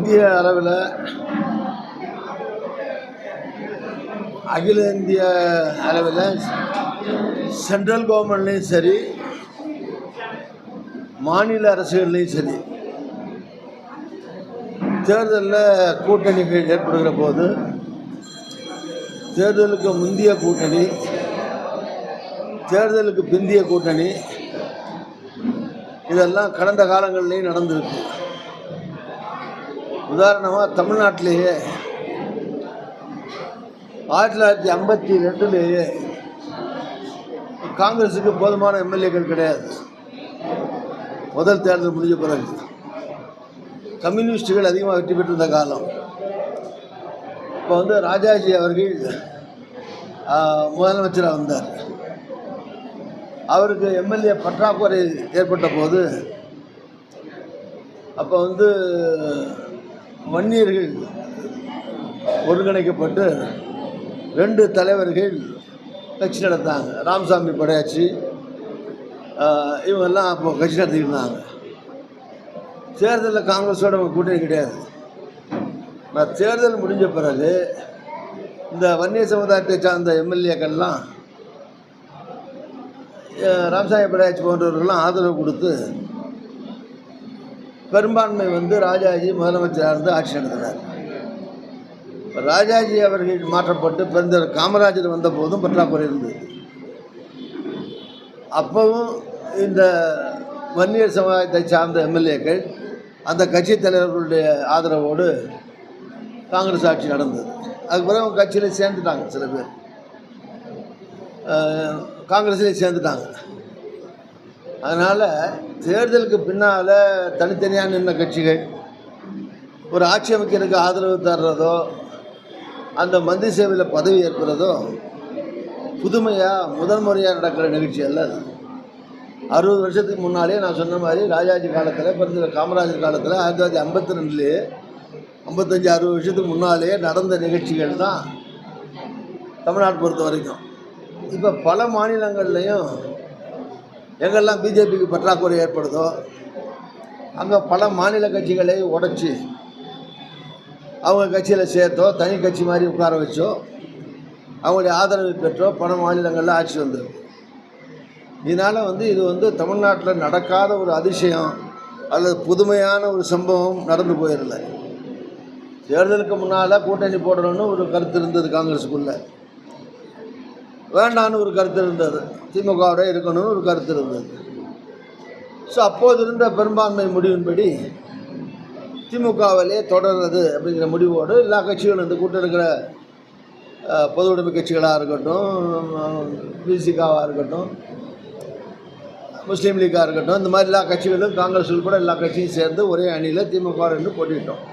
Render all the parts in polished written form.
இந்திய அளவில் அகில இந்திய அளவில் சென்ட்ரல் கவர்மெண்ட்லேயும் சரி மாநில அரசுகள்லேயும் சரி தேர்தலில் கூட்டணிகள் ஏற்படுகிற போது தேர்தலுக்கு முந்தைய கூட்டணி, தேர்தலுக்கு பிந்திய கூட்டணி, இதெல்லாம் கடந்த காலங்கள்லேயும் நடந்திருக்கு. உதாரணமாக தமிழ்நாட்டிலேயே 1952 காங்கிரஸுக்கு போதுமான எம்எல்ஏக்கள் கிடையாது. முதல் தேர்தல் முடிஞ்ச பிறகு கம்யூனிஸ்டுகள் அதிகமாக வெற்றி பெற்றிருந்த காலம். இப்போ ராஜாஜி அவர்கள் முதலமைச்சராக வந்தார். அவருக்கு எம்எல்ஏ பற்றாக்குறை ஏற்பட்ட போது அப்போ வன்னியர்கள் ஒருங்கிணைக்கப்பட்டு 2 தலைவர்கள் கட்சி நடத்தாங்க. ராமசாமி படையாச்சி இவங்கெல்லாம் அப்போ கட்சி நடத்திக்கிட்டு இருந்தாங்க. தேர்தலில் காங்கிரஸோட கூட்டணி கிடையாது. தேர்தல் முடிஞ்ச பிறகு இந்த வன்னிய சமுதாயத்தை சார்ந்த எம்எல்ஏக்கள்லாம் ராமசாமி படையாச்சி போன்றவர்கள்லாம் ஆதரவு கொடுத்து பெரும்பான்மை ராஜாஜி முதலமைச்சராக இருந்து ஆட்சி நடத்தினார். ராஜாஜி அவர்கள் மாற்றப்பட்டு பெருந்தர் காமராஜர் வந்த போதும் பற்றாக்குறை இருந்தது. அப்பவும் இந்த வன்னியர் சமுதாயத்தை சார்ந்த எம்எல்ஏக்கள் அந்த கட்சி தலைவர்களுடைய ஆதரவோடு காங்கிரஸ் ஆட்சி நடந்தது. அதுக்கு பிறகு அவங்க கட்சியில் சேர்ந்துட்டாங்க. சில பேர் காங்கிரஸ்லேயே சேர்ந்துட்டாங்க. அதனால் தேர்தலுக்கு பின்னால் தனித்தனியாக நின்ற கட்சிகள் ஒரு ஆட்சி அமைக்கிறதுக்கு ஆதரவு தர்றதோ அந்த மந்திரி சேவையில் பதவி ஏற்படுறதோ புதுமையாக முதல் முறையாக நடக்கிற நிகழ்ச்சி அல்ல. 60 வருஷத்துக்கு முன்னாலே நான் சொன்ன மாதிரி ராஜாஜி காலத்தில் பிறந்த காமராஜர் காலத்தில் 1952 55 60 வருஷத்துக்கு முன்னாலே நடந்த நிகழ்ச்சிகள் தான் தமிழ்நாடு பொறுத்த வரைக்கும். இப்போ பல மாநிலங்கள்லேயும் எங்கெல்லாம் பிஜேபிக்கு பற்றாக்குறை ஏற்படுதோ அங்கே பல மாநில கட்சிகளை உடைச்சி அவங்க கட்சியில் சேர்த்தோ தனி கட்சி மாதிரி உட்கார வச்சோ அவங்களுடைய ஆதரவு பெற்றோ பல மாநிலங்களில் ஆட்சி வந்துடும். இதனால் இது தமிழ்நாட்டில் நடக்காத ஒரு அதிசயம் அல்லது புதுமையான ஒரு சம்பவம் நடந்து போயிடல. தேர்தலுக்கு முன்னால் கூட்டணி போடணும்னு ஒரு கருத்து இருந்தது காங்கிரஸுக்குள்ளே, வேண்டான்னு ஒரு கருத்து இருந்தது, திமுகவோட இருக்கணும்னு ஒரு கருத்து இருந்தது. ஸோ அப்போது இருந்த பெரும்பான்மை முடிவின்படி திமுகவிலே தொடர்றது அப்படிங்கிற முடிவோடு எல்லா கட்சிகளும் இந்த கூட்டம் இருக்கிற பொது உடைமை கட்சிகளாக இருக்கட்டும், பிசிகாவாக இருக்கட்டும், முஸ்லீம் லீக்காக இருக்கட்டும், இந்த மாதிரி எல்லா கட்சிகளும் காங்கிரஸ் உட்பட எல்லா கட்சியும் சேர்ந்து ஒரே அணியில் திமுக 2 போட்டிட்டோம்.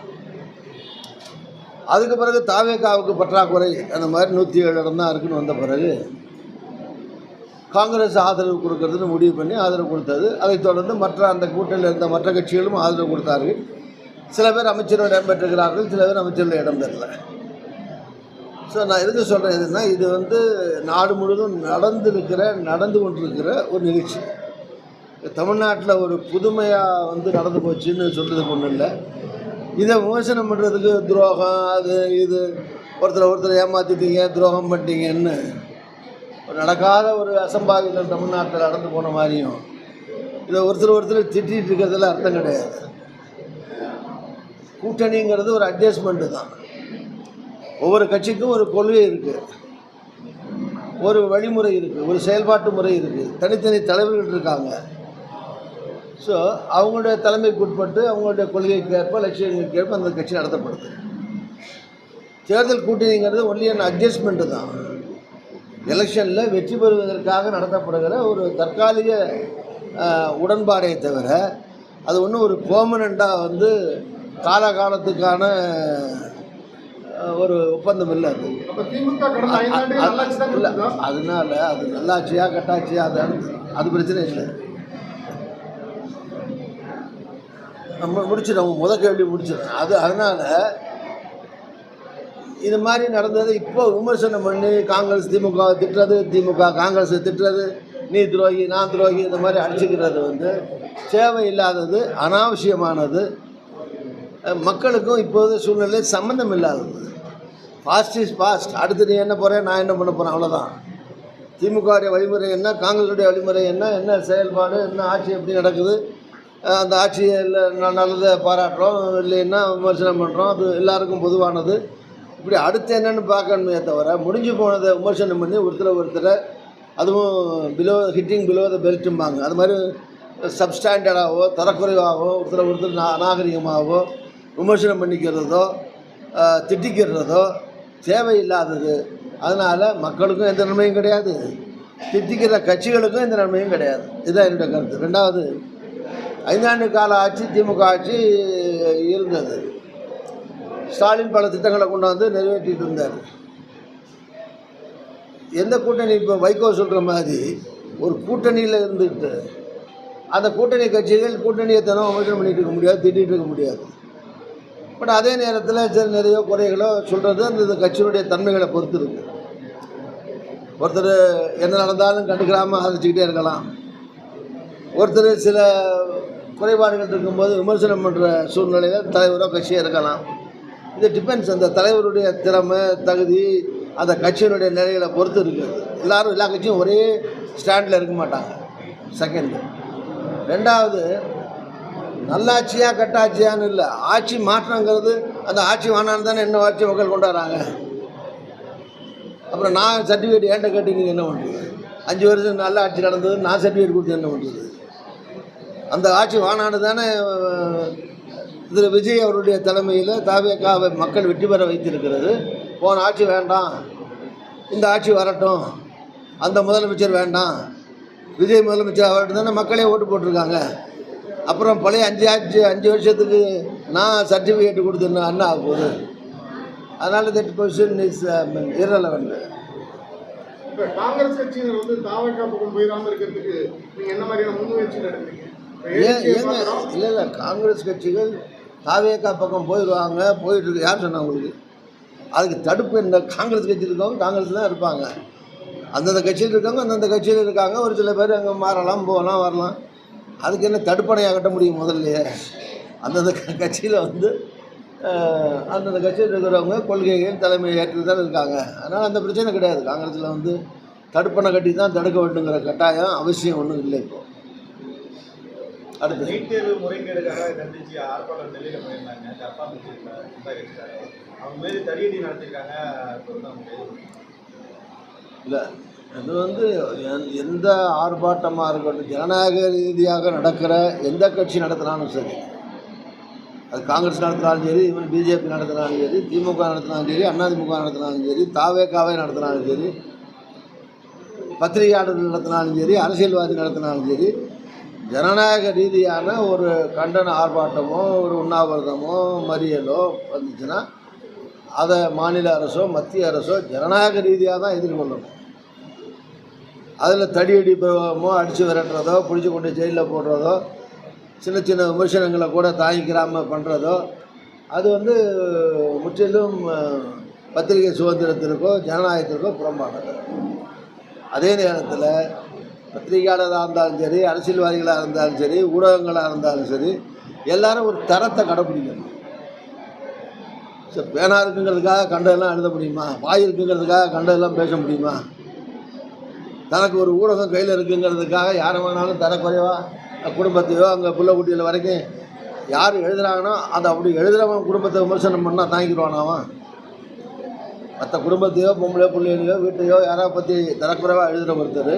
அதுக்கு பிறகு தாவேகாவுக்கு பற்றாக்குறை அந்த மாதிரி 107 இடம் தான் இருக்குன்னு வந்த பிறகு காங்கிரஸ் ஆதரவு கொடுக்கறதுன்னு முடிவு பண்ணி ஆதரவு கொடுத்தது. அதைத் தொடர்ந்து அந்த கூட்டணியில் இருந்த மற்ற கட்சிகளும் ஆதரவு கொடுத்தார்கள். சில பேர் அமைச்சர்கள் இடம் பெற்றிருக்கிறார்கள், சில பேர் அமைச்சர்கள் இடம் பெறல. ஸோ நான் எதுக்கு சொல்கிறேன் எதுனா, இது நாடு முழுவதும் நடந்து கொண்டிருக்கிற ஒரு நிகழ்ச்சி. தமிழ்நாட்டில் ஒரு புதுமையாக நடந்து போச்சுன்னு சொல்கிறதுக்கு ஒன்றும் இல்லை. இதை விமர்சனம் பண்ணுறதுக்கு துரோகம் அது இது ஒருத்தரை ஏமாற்றிட்டீங்க துரோகம் பண்ணிட்டீங்கன்னு நடக்காத ஒரு அசம்பாவிதம் தமிழ்நாட்டில் நடந்து போன மாதிரியும் இதை ஒருத்தர் திட்டிகிட்டு இருக்கிறதுல அர்த்தம் கிடையாது. கூட்டணிங்கிறது ஒரு அட்ஜஸ்ட்மெண்ட்டு தான். ஒவ்வொரு கட்சிக்கும் ஒரு கொள்கை இருக்குது, ஒரு வழிமுறை இருக்குது, ஒரு செயல்பாட்டு முறை இருக்குது, தனித்தனி தலைவர்கள் இருக்காங்க. ஸோ அவங்களுடைய தலைமைக்கு உட்பட்டு அவங்களுடைய கொள்கைக்கு ஏற்ப லட்சியங்களுக்கு ஏற்ப அந்த கட்சி நடத்தப்படுது. தேர்தல் கூட்டணிங்கிறது ஒன்லி அன் அட்ஜஸ்ட்மெண்ட்டு தான். எலெக்ஷனில் வெற்றி பெறுவதற்காக நடத்தப்படுகிற ஒரு தற்காலிக உடன்பாடை தவிர அது ஒன்றும் ஒரு பெர்மனண்ட்டாக காலகாலத்துக்கான ஒரு ஒப்பந்தம் இல்லை. அது அதனால அது நல்லாட்சியா கட்டாட்சியா அது பிரச்சனை இல்லை. நம்ம முடிச்சிடும், கேள்வி முடிச்சிடும். அதனால் இது மாதிரி நடந்தது இப்போ விமர்சனம் பண்ணி காங்கிரஸ் திமுக திட்டுறது, திமுக காங்கிரஸை திட்டுறது, நீ துரோகி நான் துரோகி இந்த மாதிரி அடிச்சுக்கிறது தேவையில்லாதது, அனாவசியமானது. மக்களுக்கும் இப்போது சூழ்நிலை சம்மந்தம் இல்லாதது. Past is past. அடுத்து நீ என்ன போகிறேன், நான் என்ன பண்ண போகிறேன், அவ்வளோதான். திமுகவுடைய வழிமுறை என்ன, காங்கிரஸுடைய வழிமுறை என்ன, என்ன செயல்பாடு, என்ன ஆட்சி எப்படி நடக்குது, அந்த ஆட்சியில் நல்லதை பாராட்டுறோம், இல்லைன்னா விமர்சனம் பண்ணுறோம், அது எல்லாருக்கும் பொதுவானது. இப்படி அடுத்து என்னென்னு பார்க்கணுமே தவிர முடிஞ்சு போனதை விமர்சனம் பண்ணி ஒருத்தரை அதுவும் பிலோ த பெல்ட்டும்பாங்க. அது மாதிரி சப்ஸ்டாண்டர்டாகவோ தரக்குறைவாகவோ ஒருத்தர் அநாகரிகமாகவோ விமர்சனம் பண்ணிக்கிறதோ திட்டிக்கிறதோ தேவையில்லாதது. அதனால் மக்களுக்கும் எந்த நன்மையும் கிடையாது, திட்டிக்கிற கட்சிகளுக்கும் எந்த நன்மையும் கிடையாது. இதுதான் என்னுடைய கருத்து. ரெண்டாவது, 5 ஆண்டு கால ஆட்சி திமுக ஆட்சி இருந்தது. ஸ்டாலின் பல திட்டங்களை கொண்டு வந்து நிறைவேற்றிட்டு இருந்தார். எந்த கூட்டணி, இப்போ வைகோ சொல்கிற மாதிரி ஒரு கூட்டணியில் இருந்துக்கிட்டு அந்த கூட்டணி கட்சிகள் கூட்டணியை தினம் விமர்சனம் பண்ணிகிட்டு இருக்க முடியாது, திட்டிகிட்டு இருக்க முடியாது. பட் அதே நேரத்தில் சரி நிறைய குறைகளோ சொல்கிறது அந்த கட்சியினுடைய தன்மைகளை பொறுத்து இருக்குது. ஒருத்தர் என்ன நடந்தாலும் கண்டுக்கிறாமல் ஆதரிச்சுக்கிட்டே இருக்கலாம். ஒருத்தர் சில குறைபாடுகள் இருக்கும்போது விமர்சனம் பண்ணுற சூழ்நிலையில் தலைவரோ கட்சியோ இருக்கலாம். இது டிபெண்ட்ஸ், அந்த தலைவருடைய திறமை தகுதி அந்த கட்சியினுடைய நிலைகளை பொறுத்து இருக்குது. எல்லோரும் எல்லா கட்சியும் ஒரே ஸ்டாண்டில் இருக்க மாட்டாங்க. செகண்டு. ரெண்டாவது, நல்லாட்சியா கட்டாட்சியான்னு இல்லை, ஆட்சி மாற்றங்கிறது அந்த ஆட்சி வேணான்னு தானே என்ன ஆட்சி மக்கள் கொண்டு வராங்க. அப்புறம் நான் சர்டிஃபிகேட் ஏன்ட்ட கேட்டு நீங்கள் என்ன பண்ணுறது? 5 வருஷம் நல்ல ஆட்சி நடந்தது, நான் சர்டிஃபிகேட் கொடுத்து என்ன பண்ணுறது? அந்த ஆட்சி வானானு தானே இதில் விஜய் அவருடைய தலைமையில் தாவேக்காவை மக்கள் வெற்றி பெற வைத்திருக்கிறது. போன ஆட்சி வேண்டாம், இந்த ஆட்சி வரட்டும், அந்த முதலமைச்சர் வேண்டாம், விஜய் முதலமைச்சர் வரட்டும் தானே மக்களே ஓட்டு போட்டிருக்காங்க. அப்புறம் பழைய 5 வருஷத்துக்கு நான் சர்டிஃபிகேட் கொடுத்துருந்தேன் என்ன ஆக போகுது? அதனால் தட் கொஸ்டின் இஸ் இரலவெண்ட். இப்போ காங்கிரஸ் கட்சியினர் வந்து தாவேக்கா பக்கம் போயிடாமல் இருக்கிறதுக்கு நீங்கள் என்ன மாதிரியான முன்முயற்சிகள் எடுக்கிறீங்க? இல்லை, காங்கிரஸ் கட்சிகள் தாவேக்கா பக்கம் போயிட்டு இருக்கு. யார் சொன்னா உங்களுக்கு? அதுக்கு தடுப்பு என்ன? காங்கிரஸ் கட்சியில் இருக்கவங்க காங்கிரஸ் தான் இருப்பாங்க, அந்தந்த கட்சியில் இருக்கவங்க அந்தந்த கட்சியில் இருக்காங்க. ஒரு சில பேர் அங்கே மாறலாம், போகலாம், வரலாம். அதுக்கு என்ன தடுப்பணையாக கட்ட முடியும்? முதல்லையே அந்தந்த கட்சியில் வந்து அந்தந்த கட்சியில் இருக்கிறவங்க கொள்கைகள் தலைமை ஏற்று தான் இருக்காங்க. அதனால் அந்த பிரச்சனை கிடையாது. காங்கிரஸில் வந்து தடுப்பணை கட்டி தான் தடுக்க வேண்டுங்கிற கட்டாயம் அவசியம் ஒன்றும் இல்லை. இப்போ அடுத்து நீட் தேர்வு முறைகேடுக்காக கண்டிச்சு ஆர்ப்பாட்டம் டெல்லியில் போயிருந்தாங்க. அவங்க மீது தடியடி நடத்திருக்காங்க. இல்லை, அது வந்து எந்த ஆர்ப்பாட்டமாக இருக்கட்டும், ஜனநாயக ரீதியாக நடக்கிற எந்த கட்சி நடத்தினாலும் சரி, அது காங்கிரஸ் நடத்தினாலும் சரி, இவன் பிஜேபி நடத்தினாலும் சரி, திமுக நடத்தினாலும் சரி, அதிமுக நடத்தினாலும் சரி, தாவேக்காவை நடத்தினாலும் சரி, பத்திரிகையாளர்கள் நடத்தினாலும் சரி, அரசியல்வாதி நடத்தினாலும் சரி, ஜனநாயக ரீதியான ஒரு கண்டன ஆர்ப்பாட்டமோ ஒரு உண்ணாவிரதமோ மறியலோ வந்துச்சுன்னா அதை மாநில அரசோ மத்திய அரசோ ஜனநாயக ரீதியாக தான் எதிர்கொள்ளணும். அதில் தடியடி பிரயோகமோ அடித்து விரட்டுறதோ பிடிச்சி கொண்டு ஜெயிலில் போடுறதோ சின்ன சின்ன விமர்சனங்களை கூட தாங்கிக்கிறாமல் பண்ணுறதோ அது வந்து முற்றிலும் பத்திரிகை சுதந்திரத்திற்கோ ஜனநாயகத்திற்கோ புறம்பானது. அதே நேரத்தில் பத்திரிகையாளராக இருந்தாலும் சரி, அரசியல்வாதிகளாக இருந்தாலும் சரி, ஊடகங்களாக இருந்தாலும் சரி, எல்லாரும் ஒரு தரத்தை கடைப்பிடிக்கணும். பேனா இருக்குங்கிறதுக்காக கண்டதெல்லாம் எழுத முடியுமா? வாய் இருக்குங்கிறதுக்காக கண்டதெல்லாம் பேச முடியுமா? தனக்கு ஒரு ஊடகம் கையில் இருக்குங்கிறதுக்காக யாரை வேணாலும் தரக்குறைவாக குடும்பத்தையோ அங்கே புள்ள குட்டியில் வரைக்கும் யார் எழுதுகிறாங்கன்னா அதை அப்படி எழுதுகிறவன் குடும்பத்தை விமர்சனம் பண்ணால் தாங்கிடுவானாவன். மற்ற குடும்பத்தையோ பொம்பளையோ பிள்ளைகளையோ வீட்டையோ யாராவது பற்றி தரக்குறைவாக எழுதுகிற ஒருத்தர்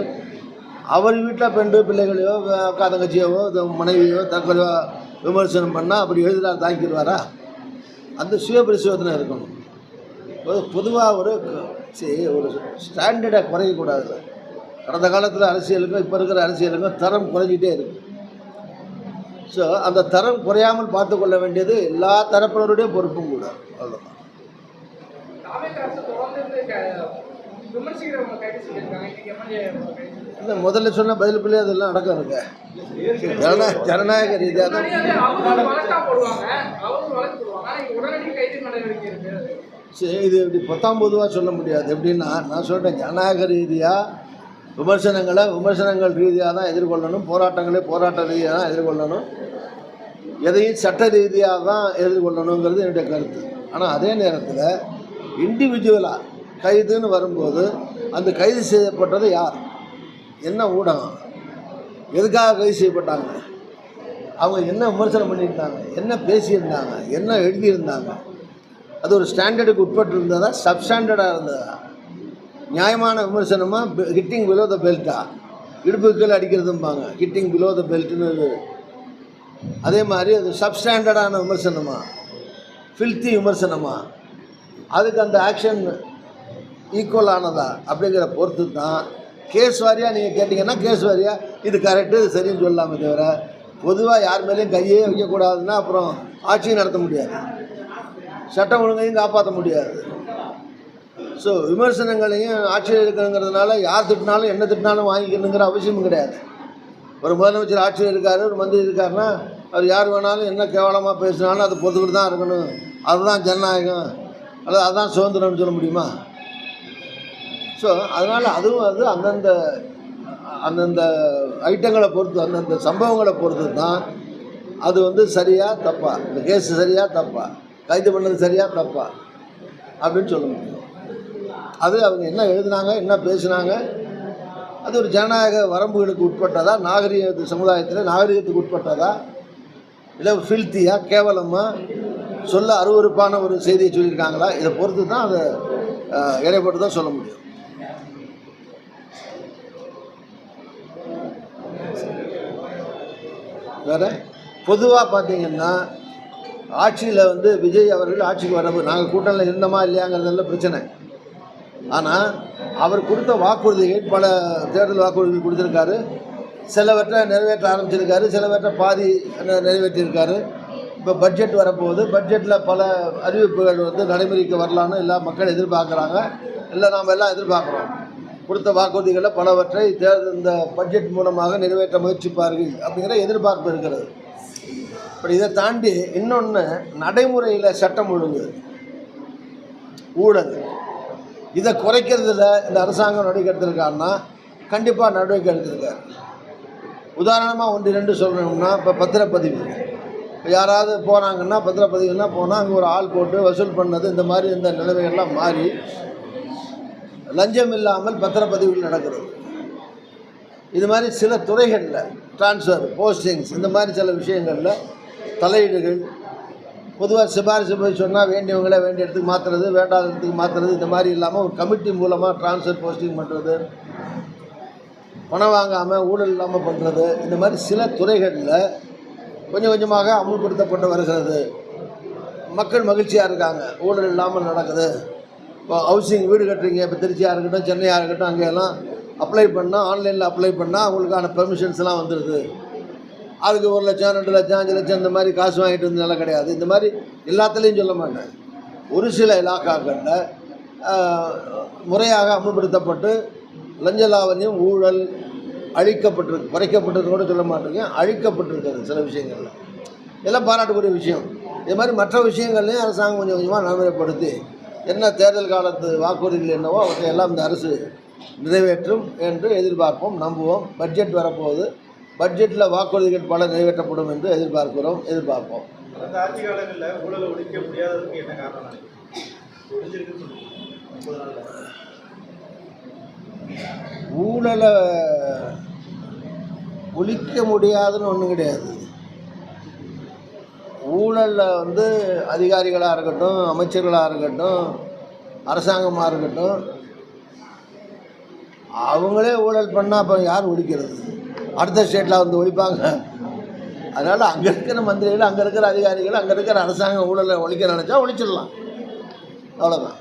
அவர் வீட்டில் பெண்டு பிள்ளைகளையோ அக்கா தங்கச்சியோவோ மனைவியோ தரக்குறைவாக விமர்சனம் பண்ணால் அப்படி எழுதுகிறார் தாங்கிடுவாரா? அந்த சுய பரிசோதனை இருக்கணும். பொதுவாக ஒரு ஸ்டாண்டர்டை குறையக்கூடாது. கடந்த காலத்தில் அரசியலுக்கும் இப்போ இருக்கிற அரசியலுக்கும் தரம் குறைஞ்சிட்டே இருக்குது. ஸோ அந்த தரம் குறையாமல் பார்த்து கொள்ள வேண்டியது எல்லா தரப்பினருடைய பொறுப்பும் கூட. அவ்வளோதான். இல்லை, முதல்ல சொன்ன பதில் பிள்ளை அதெல்லாம் நடக்கும் இருக்கு. ஜனநாயக ரீதியாக தான் சரி. இது இப்படி 19 சொல்ல முடியாது. எப்படின்னா நான் சொல்கிறேன், ஜனநாயக ரீதியாக விமர்சனங்கள் ரீதியாக தான் எதிர்கொள்ளணும், போராட்ட ரீதியாக தான் எதிர்கொள்ளணும். எதையும் சட்ட ரீதியாக தான் எதிர்கொள்ளணுங்கிறது என்னுடைய கருத்து. ஆனால் அதே நேரத்தில் இண்டிவிஜுவலாக கைதுன்னு வரும்போது அந்த கைது செய்யப்பட்டது யார், என்ன ஊடகம், எதுக்காக கைது செய்யப்பட்டாங்க, அவங்க என்ன விமர்சனம் பண்ணியிருந்தாங்க, என்ன பேசியிருந்தாங்க, என்ன எழுதியிருந்தாங்க, அது ஒரு ஸ்டாண்டர்டுக்கு உட்பட்டு இருந்ததா, சப்ஸ்டாண்டர்டாக இருந்ததா, நியாயமான விமர்சனமாக, ஹிட்டிங் பிலோ த பெல்ட்டா, இடுப்புக்கள் அடிக்கிறதும்பாங்க ஹிட்டிங் பிலோ த பெல்ட்டுன்னு, அதே மாதிரி அது சப்ஸ்டாண்டர்டான விமர்சனமா, ஃபில்த்தி விமர்சனமா, அதுக்கு அந்த ஆக்ஷன் ஈக்குவல் ஆனதா அப்படிங்கிற பொறுத்து தான் கேஸ் வாரியாக நீங்கள் கேட்டிங்கன்னா கேஸ் வாரியாக இது கரெக்டு இது சரின்னு சொல்லலாமே தவிர பொதுவாக யார் மேலேயும் கையே வைக்கக்கூடாதுன்னா அப்புறம் ஆட்சியும் நடத்த முடியாது, சட்டம் ஒழுங்கையும் காப்பாற்ற முடியாது. ஸோ விமர்சனங்களையும் ஆட்சியில் இருக்கிறங்கிறதுனால யார் திட்டினாலும் என்ன திட்டினாலும் வாங்கிக்கணுங்கிற அவசியமும் கிடையாது. ஒரு முதலமைச்சர் ஆட்சியில் இருக்கார், ஒரு மந்திரி இருக்காருன்னா அவர் யார் வேணாலும் என்ன கேவலமாக பேசினாலும் அதை பொறுத்துக்கிட்டு தான் இருக்கணும், அதுதான் ஜனநாயகம் அல்லது அதுதான் சுதந்திரம்னு சொல்ல முடியுமா? ஸோ அதனால் அதுவும் அது அந்தந்த அந்தந்த ஐட்டங்களை பொறுத்து, அந்தந்த சம்பவங்களை பொறுத்து தான் அது வந்து சரியா தப்பா, இந்த கேஸ் சரியா தப்பா, கைது பண்ணது சரியா தப்பா அப்படின்னு சொல்ல முடியும். அது அவங்க என்ன எழுதினாங்க, என்ன பேசினாங்க, அது ஒரு ஜனநாயக வரம்புகளுக்கு உட்பட்டதா, நாகரிக சமுதாயத்தில் நாகரிகத்துக்கு உட்பட்டதா, இல்லை ஃபில்த்தியாக கேவலமாக சொல்ல அருவருப்பான ஒரு செய்தியை சொல்லியிருக்காங்களா, இதை பொறுத்து தான் அதை இடைப்பட்டு தான் சொல்ல முடியும். வேறு பொதுவாக பார்த்தீங்கன்னா ஆட்சியில் வந்து விஜய் அவர்கள் ஆட்சிக்கு வரவு நாங்கள் கூட்டணியில் இருந்தோமா இல்லையாங்கிறதெல்லாம் பிரச்சனை. ஆனால் அவர் கொடுத்த வாக்குறுதிகள், பல தேர்தல் வாக்குறுதிகள் கொடுத்துருக்காரு, சிலவற்றை நிறைவேற்ற ஆரம்பிச்சிருக்காரு, சிலவற்றை பாதி நிறைவேற்றியிருக்காரு. இப்போ பட்ஜெட் வரப்போகுது, பட்ஜெட்டில் பல அறிவிப்புகள் வந்து நடைமுறைக்கு வரலான்னு எல்லா மக்கள் எதிர்பார்க்குறாங்க, இல்லை நாம் எல்லாம் எதிர்பார்க்குறோம். கொடுத்த வாக்குறுதிகளில் பலவற்றை இந்த பட்ஜெட் மூலமாக நிறைவேற்ற முயற்சிப்பார்கள் அப்படிங்கிற எதிர்பார்ப்பு இருக்கிறது. இப்படி இதை தாண்டி இன்னொன்று நடைமுறையில் சட்டம் ஒழுங்கு, ஊழல், இதை குறைக்கிறதுல இந்த அரசாங்கம் நடவடிக்கை எடுத்திருக்காருன்னா கண்டிப்பாக நடவடிக்கை எடுத்திருக்காரு. உதாரணமாக 1-2 சொல்லணும்னா, இப்போ பத்திரப்பதிவு, இப்போ யாராவது போனாங்கன்னா பத்திரப்பதிவுன்னா போனால் அங்கே ஒரு ஆள் போட்டு வசூல் பண்ணது, இந்த மாதிரி இந்த நிலைமைகள்லாம் மாறி லஞ்சம் இல்லாமல் பத்திரப்பதிவுகள் நடக்கிறது. இது மாதிரி சில துறைகளில் ட்ரான்ஸ்ஃபர், போஸ்டிங்ஸ், இந்த மாதிரி சில விஷயங்களில் தலையீடுகள், பொதுவாக சிபாரிசு போய் சொன்னால் வேண்டியவங்களே வேண்டிய இடத்துக்கு மாற்றுறது, வேண்டாத இடத்துக்கு மாற்றுறது, இந்த மாதிரி இல்லாமல் ஒரு கமிட்டி மூலமாக ட்ரான்ஸ்ஃபர் போஸ்டிங் பண்ணுறது, பணம் வாங்காமல் ஊழல் இல்லாமல் பண்ணுறது, இந்த மாதிரி சில துறைகளில் கொஞ்சம் கொஞ்சமாக அமுல்படுத்தப்பட்டு வருகிறது. மக்கள் மகிழ்ச்சியாக இருக்காங்க, ஊழல் இல்லாமல் நடக்குது. இப்போ ஹவுசிங் வீடு கட்டுறீங்க, இப்போ திருச்சியாக இருக்கட்டும் சென்னையாக இருக்கட்டும், அங்கெல்லாம் அப்ளை பண்ணால், ஆன்லைனில் அப்ளை பண்ணால் அவங்களுக்கான பெர்மிஷன்ஸ்லாம் வந்துடுது. அதுக்கு 1 லட்சம் 2 லட்சம் 5 லட்சம் இந்த மாதிரி காசு வாங்கிட்டு இருந்ததெல்லாம் கிடையாது. இந்த மாதிரி எல்லாத்துலேயும் சொல்ல மாட்டேன், ஒரு சில இலாக்காக்களில் முறையாக அமுல்படுத்தப்பட்டு லஞ்ச லாவண்யம் ஊழல் அழிக்கப்பட்டிருக்கு, குறைக்கப்பட்டது கூட சொல்ல மாட்டேங்க, அழிக்கப்பட்டிருக்கிறது சில விஷயங்களில். இதெல்லாம் பாராட்டக்கூடிய விஷயம். இது மாதிரி மற்ற விஷயங்கள்லையும் அரசாங்கம் கொஞ்சம் கொஞ்சமாக நடைமுறைப்படுத்தி என்ன தேர்தல் காலத்து வாக்குறுதிகள் என்னவோ அவற்றை எல்லாம் இந்த அரசு நிறைவேற்றும் என்று எதிர்பார்ப்போம், நம்புவோம். பட்ஜெட் வரப்போகுது, பட்ஜெட்டில் வாக்குறுதிகள் பல நிறைவேற்றப்படும் என்று எதிர்பார்ப்போம். அந்த ஆட்சி காலங்களில் ஊழலை ஒழிக்க முடியாததுக்கு என்ன காரணம்? ஊழலை ஒழிக்க முடியாதுன்னு ஒன்றும் கிடையாது. ஊழலில் வந்து அதிகாரிகளாக இருக்கட்டும், அமைச்சர்களாக இருக்கட்டும், அரசாங்கமாக இருக்கட்டும், அவங்களே ஊழல் பண்ணால் அப்போ யார் ஒழிக்கிறது? அடுத்த ஸ்டேட்டில் வந்து ஒழிப்பாங்க. அதனால் அங்கே இருக்கிற மந்திரிகள், அங்கே இருக்கிற அதிகாரிகள், அங்கே இருக்கிற அரசாங்கம் ஊழலை ஒழிக்க நினச்சா ஒழிச்சிடலாம், அவ்வளோதான்.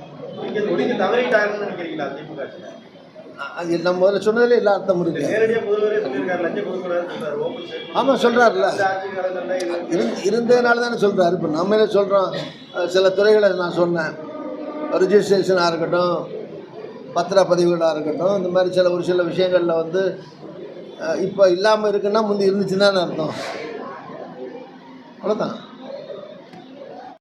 அது நம்ம முதல்ல சொன்னதில் எல்லா அர்த்தம் இருக்கு. ஆமாம் சொல்கிறாருல்ல, இருந்ததுனால தானே சொல்கிறாரு. இப்போ நம்மளே சொல்கிறோம், சில துறைகளை நான் சொன்னேன், ரிஜிஸ்ட்ரேஷனாக இருக்கட்டும், பத்திரப்பதிவுகளாக இருக்கட்டும், இந்த மாதிரி ஒரு சில விஷயங்களில் வந்து இப்போ இல்லாமல் இருக்குன்னா முந்தி இருந்துச்சுன்னு தானே அர்த்தம், அவ்வளோதான்.